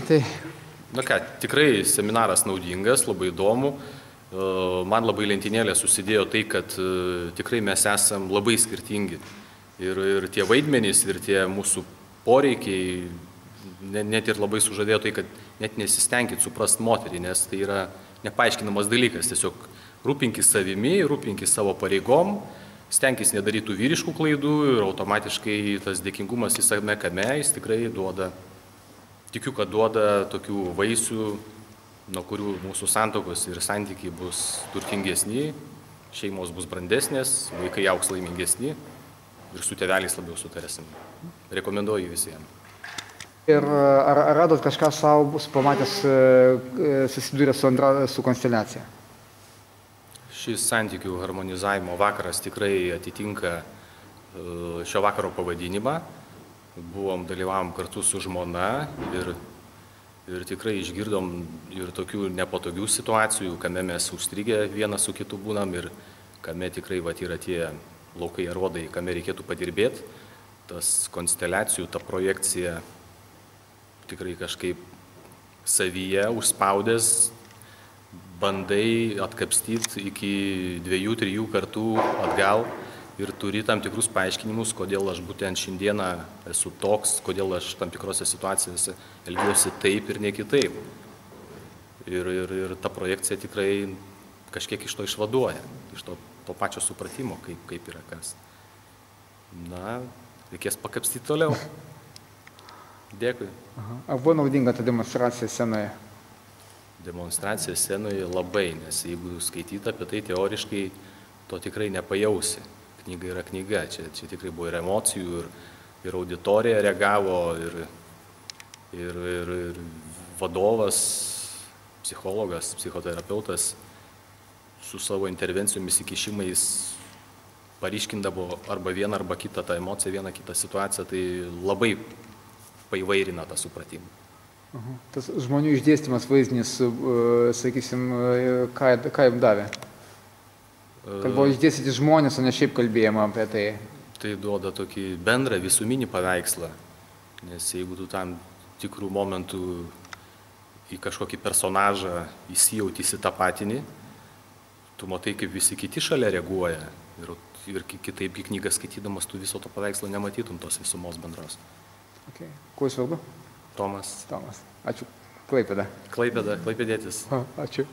Tai Na ką, tikrai seminaras naudingas, labai įdomu. Man labai lentynėlė susidėjo tai, kad tikrai mes esam labai skirtingi. Ir tie vaidmenys, ir tie mūsų poreikiai, net ir labai sužadėjo tai, kad net nesistengit suprast moterį, nes tai yra nepaaiškinamas dalykas. Tiesiog rūpinkis savimi, rūpinkis savo pareigom, stenkis nedarytų vyriškų klaidų ir automatiškai tas dėkingumas visame kame jis tikrai duoda, tikiu, kad duoda tokių vaisių, nuo kurių mūsų santokos ir santykiai bus turtingesni, šeimos bus brandesnės, vaikai augs laimingesni ir su tėveliais labiau sutarėsim. Rekomenduoju visiems. ir ar radot kažką savo bus pamatęs susidūrę su konsteliacija? Šis santykių harmonizavimo vakaras tikrai atitinka šio vakaro pavadinimą. Dalyvavom kartu su žmona ir tikrai išgirdom ir tokių nepatogių situacijų, kame mes užstrigę vienas su kitu būnam ir kame tikrai yra tie laukai arodai, kame reikėtų padirbėti. Tas konsteliacijų, ta projekcija tikrai kažkaip savyje užspaudęs, bandai atkapstyti iki 2-3 kartų atgal ir turi tam tikrus paaiškinimus, kodėl aš būtent šiandieną esu toks, kodėl aš tam tikrose situacijose elgiuosi taip ir ne kitaip. Ir ta projekcija tikrai kažkiek iš to išvaduoja, iš to pačio supratimo, kaip yra kas. Na, reikės pakapstyti toliau. Dėkui. Ar buvo naudinga ta demonstracija scenoje? Demonstracija scenoje labai, nes jeigu skaityti apie tai teoriškai, to tikrai nepajausi. Knyga yra knyga, čia tikrai buvo ir emocijų, ir auditorija reagavo, ir vadovas, psichologas, psichoterapeutas su savo intervencijomis įkišimais paryškindavo arba vieną arba kitą tą emociją, vieną kitą situaciją, tai labai paįvairina tą supratimą. Tas žmonių išdėstymas vaizdinis, sakysim, ką jums davė? Kad buvo išdėstyti žmonės, o ne šiaip kalbėjama apie tai. Tai duoda tokį bendrą visuminį paveikslą, nes jeigu tu tam tikrų momentų į kažkokį personažą įsijauti, įsitapatinį, tu matai, kaip visi kiti šalia reaguoja ir kitaip knygą skaitydamas tu viso to paveikslo nematytum tos visumos bendros. Okay. Kuo jūs vardu? Tomas. Tomas. Ačiū. Klaipėda. Klaipėdietis. Ačiū.